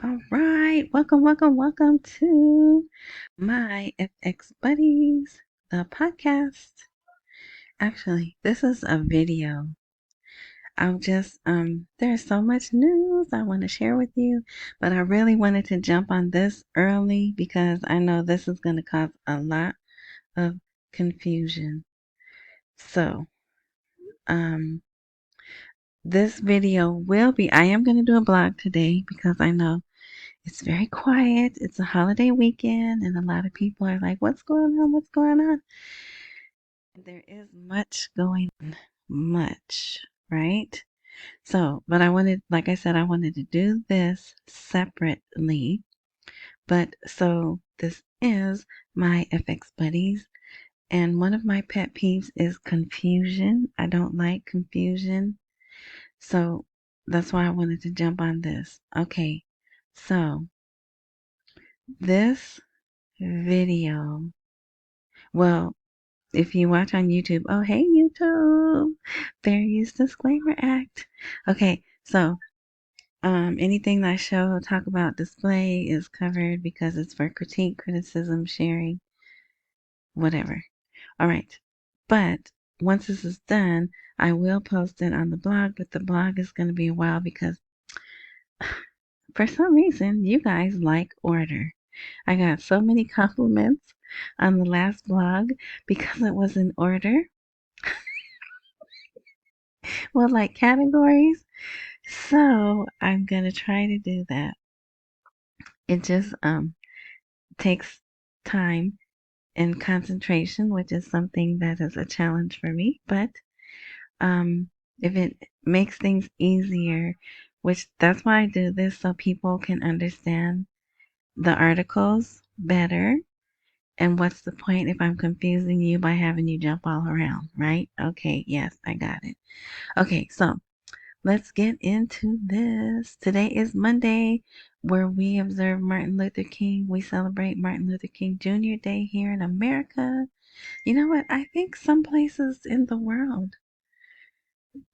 All right, welcome to my FX Buddies, the podcast. Actually, this is a video. There's so much news I want to share with you, but I really wanted to jump on this early because I know this is going to cause a lot of confusion. So, um, this video I am going to do a blog today because I know it's very quiet. It's a holiday weekend, and a lot of people are like, what's going on? What's going on? There is much going on. Much, right? So, but like I said, I wanted to do this separately. But so this is my FX buddies. And one of my pet peeves is confusion. I don't like confusion. So that's why I wanted to jump on this. Okay. So this video. Well, if you watch on YouTube, oh, hey, YouTube, Fair Use Disclaimer Act. Okay, so anything that I show, talk about, display is covered because it's for critique, criticism, sharing, whatever. All right, but once this is done, I will post it on the blog, but the blog is going to be a while because for some reason, you guys like order. I got so many compliments on the last blog because it was in order. Well, like categories. So I'm gonna try to do that. It just takes time and concentration, which is something that is a challenge for me. But if it makes things easier, which that's why I do this so people can understand the articles better. And what's the point if I'm confusing you by having you jump all around, right? Okay, yes, I got it. Okay, so let's get into this. Today is Monday, where we observe Martin Luther King. We celebrate Martin Luther King Jr. Day here in America. You know what? I think some places in the world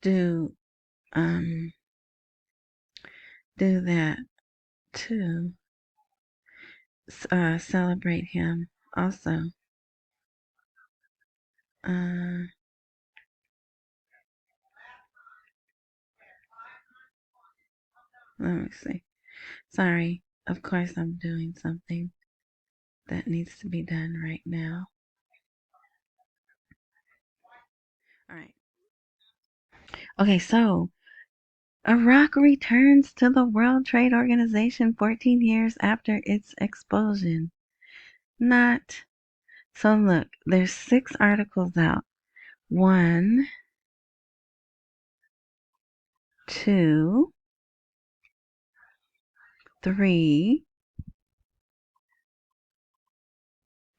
do um do that too. Celebrate him also. Uh, Let me see. Sorry, of course I'm doing something that needs to be done right now. All right. Okay, so Iraq returns to the World Trade Organization 14 years after its expulsion. Not. So look, there's 6 articles out. 1, 2, 3,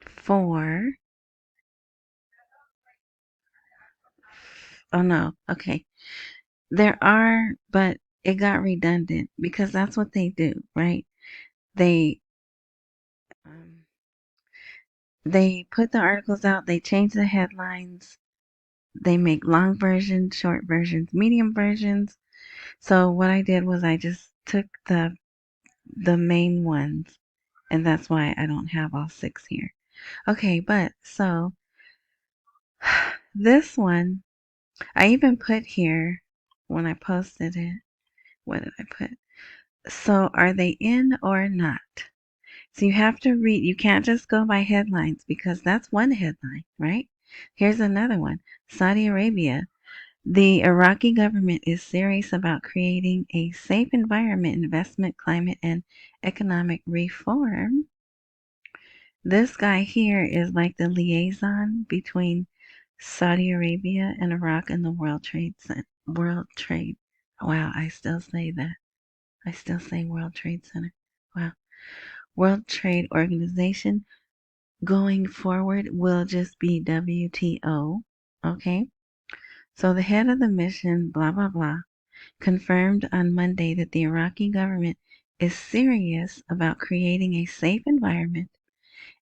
4. Oh no, okay. There are, but it got redundant because that's what they do, right? They um, they put the articles out, they change the headlines, they make long versions, short versions, medium versions. So what I did was I just took the main ones, and that's why I don't have all 6 here. Okay, but so this one I even put here when I posted it. What did I put? So are they in or not? So you have to read. You can't just go by headlines because that's one headline, right? Here's another one. Saudi Arabia. The Iraqi government is serious about creating a safe environment, investment, climate, and economic reform. This guy here is like the liaison between Saudi Arabia and Iraq and the World Trade Center. World Trade. Wow, I still say that. I still say World Trade Center. Wow. World Trade Organization going forward will just be WTO. Okay. So the head of the mission, blah, blah, blah, confirmed on Monday that the Iraqi government is serious about creating a safe environment,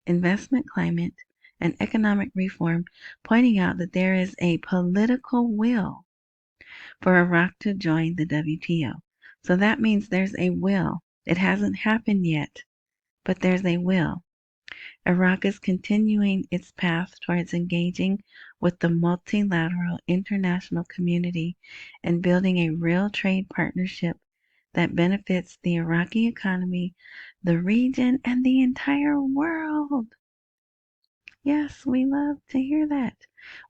investment climate, and economic reform, pointing out that there is a political will for Iraq to join the WTO. So that means there's a will. It hasn't happened yet, but there's a will. Iraq is continuing its path towards engaging with the multilateral international community and building a real trade partnership that benefits the Iraqi economy, the region, and the entire world. Yes, we love to hear that.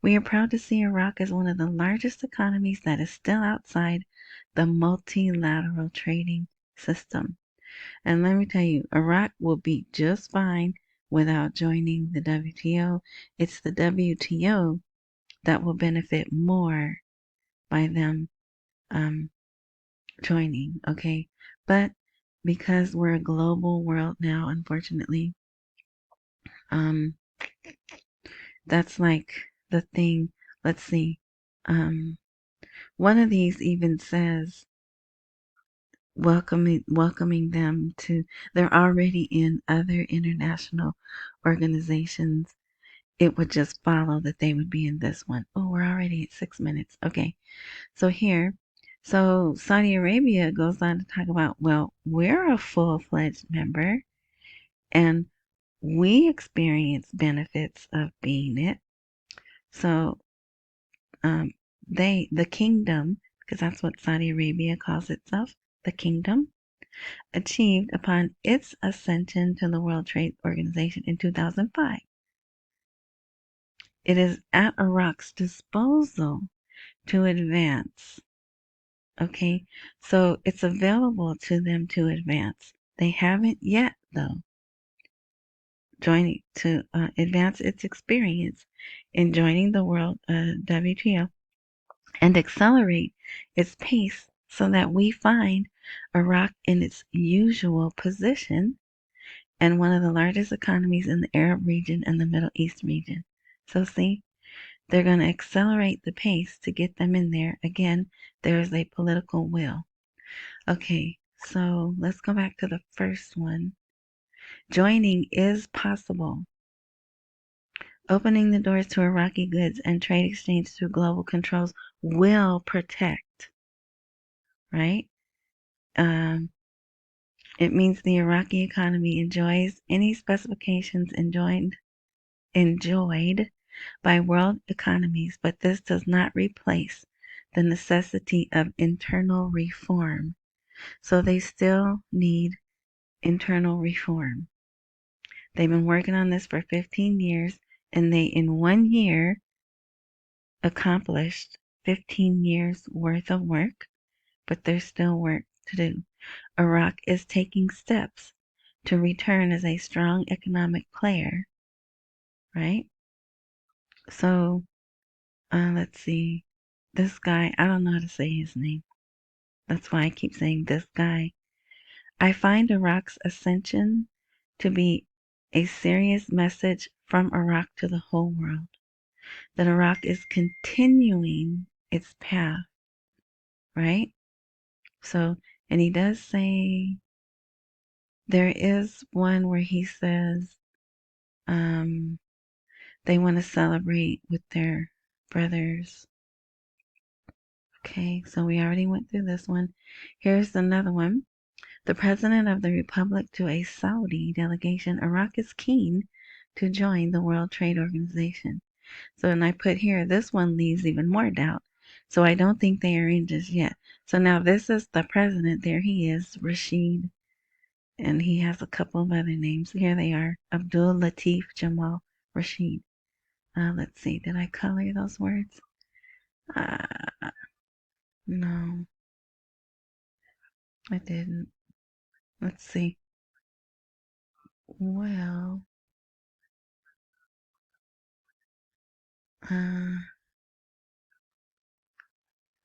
We are proud to see Iraq as one of the largest economies that is still outside the multilateral trading system. And let me tell you, Iraq will be just fine without joining the WTO. It's the WTO that will benefit more by them joining, okay? But because we're a global world now, unfortunately, um, that's like the thing. Let's see. One of these even says welcoming them to. They're already in other international organizations. It would just follow that they would be in this one. Oh, we're already at 6 minutes. Okay. So here, so Saudi Arabia goes on to talk about, well, we're a full-fledged member and we experience benefits of being it. So the kingdom, because that's what Saudi Arabia calls itself, the kingdom, achieved upon its ascension to the World Trade Organization in 2005. It is at Iraq's disposal to advance. Okay, so it's available to them to advance. They haven't yet, though, joining to advance its experience in joining the World WTO and accelerate its pace so that we find Iraq in its usual position and one of the largest economies in the Arab region and the Middle East region. So see, they're going to accelerate the pace to get them in there. Again, there is a political will. Okay, so let's go back to the first one. Joining is possible. Opening the doors to Iraqi goods and trade exchange through global controls will protect, right? It means the Iraqi economy enjoys any specifications enjoyed by world economies, but this does not replace the necessity of internal reform. So they still need internal reform. They've been working on this for 15 years, and they, in 1 year, accomplished 15 years worth of work, but there's still work to do. Iraq is taking steps to return as a strong economic player, right? So, let's see. This guy, I don't know how to say his name. That's why I keep saying this guy. I find Iraq's ascension to be a serious message from Iraq to the whole world. That Iraq is continuing its path, right? So, and he does say, there is one where he says, they want to celebrate with their brothers. Okay, so we already went through this one. Here's another one. The President of the Republic to a Saudi delegation. Iraq is keen to join the World Trade Organization. So, and I put here, this one leaves even more doubt. So I don't think they are in just yet. So now this is the president. There he is, Rashid. And he has a couple of other names. Here they are. Abdul Latif Jamal Rashid. Let's see. Did I color those words? No, I didn't. Let's see. Well,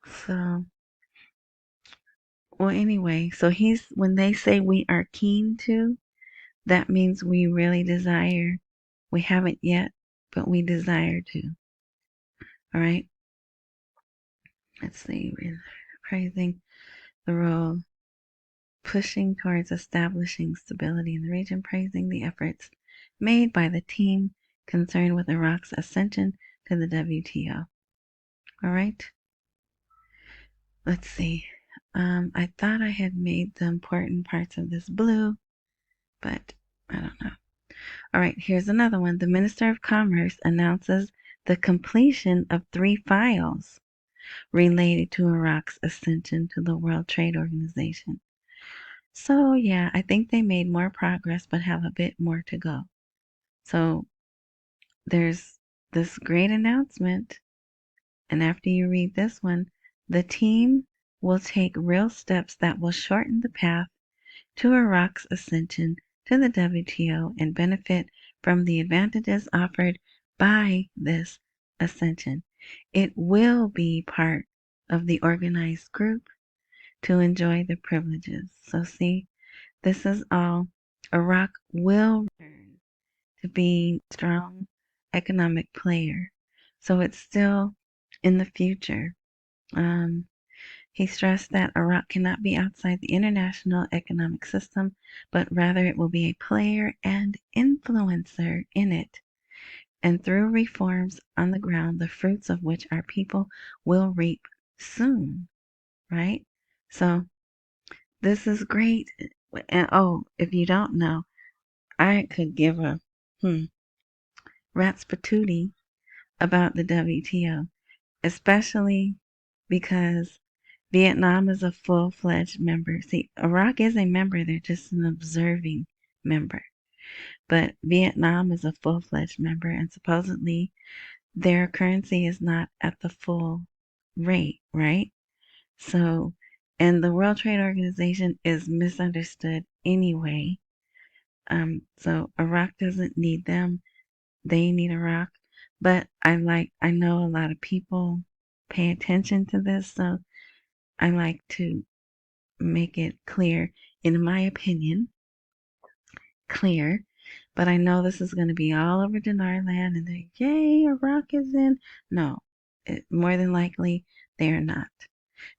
so, well, anyway, so when they say we are keen to, that means we really desire. We haven't yet, but we desire to. All right. Let's see. We're praising the role, pushing towards establishing stability in the region, praising the efforts made by the team concerned with Iraq's ascension to the WTO. All right. Let's see. I thought I had made the important parts of this blue, but I don't know. All right, here's another one. The Minister of Commerce announces the completion of 3 files related to Iraq's ascension to the World Trade Organization. So, yeah, I think they made more progress but have a bit more to go. So, there's this great announcement, and after you read this one, the team will take real steps that will shorten the path to Iraq's ascension to the WTO and benefit from the advantages offered by this ascension. It will be part of the organized group to enjoy the privileges. So see, this is all. Iraq will return to being a strong economic player. So it's still in the future. He stressed that Iraq cannot be outside the international economic system, but rather it will be a player and influencer in it, and through reforms on the ground, the fruits of which our people will reap soon, right? So this is great. And oh, if you don't know, I could give a rat's patootie about the WTO, especially because Vietnam is a full-fledged member. See, Iraq is a member, they're just an observing member. But Vietnam is a full-fledged member, and supposedly their currency is not at the full rate, right? So, and the World Trade Organization is misunderstood anyway. So Iraq doesn't need them. They need Iraq. But I know a lot of people pay attention to this, so I like to make it clear, in my opinion, clear. But I know this is going to be all over Dinarland and they're, yay, Iraq is in. No, more than likely, they're not.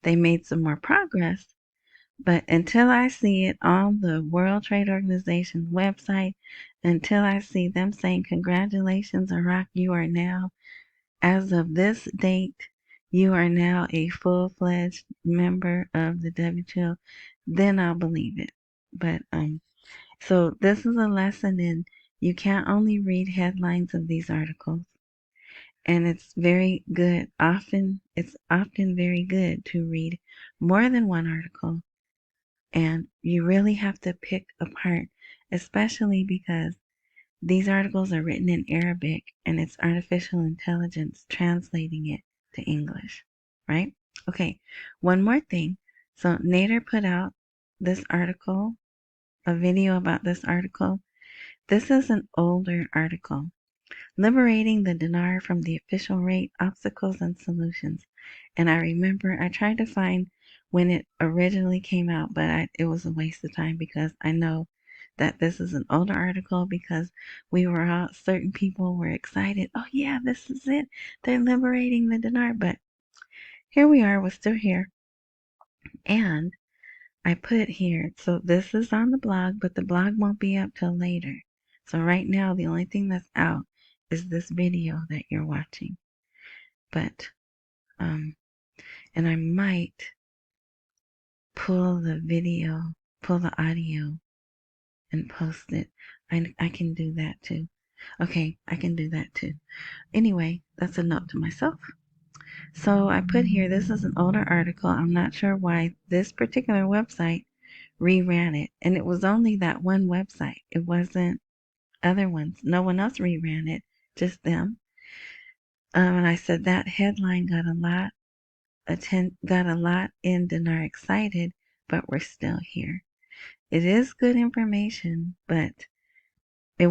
They made some more progress, but until I see it on the World Trade Organization website, until I see them saying, congratulations, Iraq, you are now, as of this date, you are now a full-fledged member of the WTO, then I'll believe it. But so this is a lesson in you can't only read headlines of these articles. And it's very good. It's often very good to read more than one article. And you really have to pick apart, especially because these articles are written in Arabic and it's artificial intelligence translating it to English, right? Okay, one more thing. So Nader put out this article, a video about this article. This is an older article. Liberating the dinar from the official rate, obstacles and solutions. And I remember I tried to find when it originally came out, but it was a waste of time because I know that this is an older article because certain people were excited. Oh yeah, this is it. They're liberating the dinar. But here we are, we're still here. And I put here, so this is on the blog, but the blog won't be up till later. So right now, the only thing that's out is this video that you're watching. But, and I might pull the audio and post it. I can do that too. Okay, I can do that too. Anyway, that's a note to myself. So I put here, this is an older article. I'm not sure why this particular website reran it. And it was only that one website. It wasn't other ones. No one else reran it, just them. And I said that headline got a lot in Dinar excited, but we're still here. It is good information, but it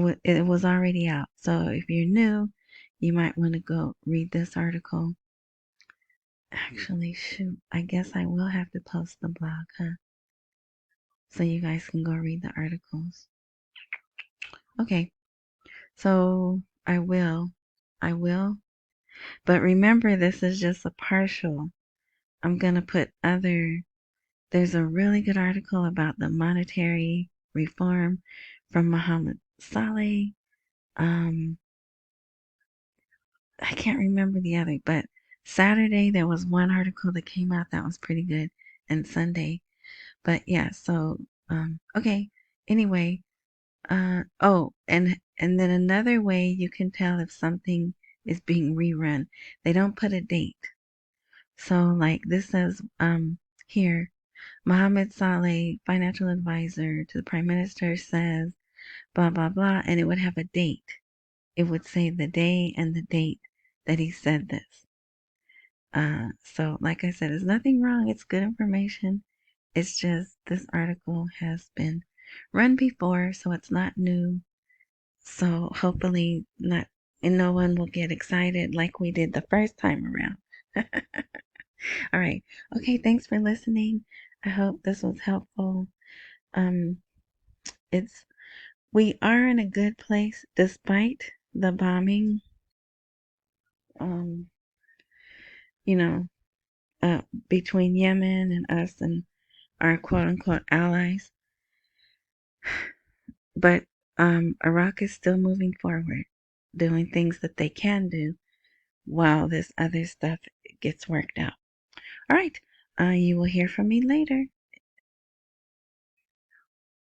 was already out. So if you're new, you might want to go read this article. Actually, shoot, I guess I will have to post the blog, huh? So you guys can go read the articles. Okay, so I will. But remember, this is just a partial. I'm going to put there's a really good article about the monetary reform from Muhammad Saleh. I can't remember the other, but Saturday there was one article that came out that was pretty good. and Sunday. But yeah, so okay. Anyway, oh, and then another way you can tell if something is being rerun. They don't put a date. So like this says here, Mohammed Saleh, financial advisor to the prime minister, says blah blah blah, and it would have a date. It would say the day and the date that he said this. So like I said, there's nothing wrong. It's good information. It's just this article has been run before, so it's not new. So hopefully not, and no one will get excited like we did the first time around. All right. Okay, thanks for listening. I hope this was helpful. Um it's we are in a good place despite the bombing. Um you know, between Yemen and us and our quote unquote allies. But Iraq is still moving forward, doing things that they can do while this other stuff gets worked out. All right. You will hear from me later.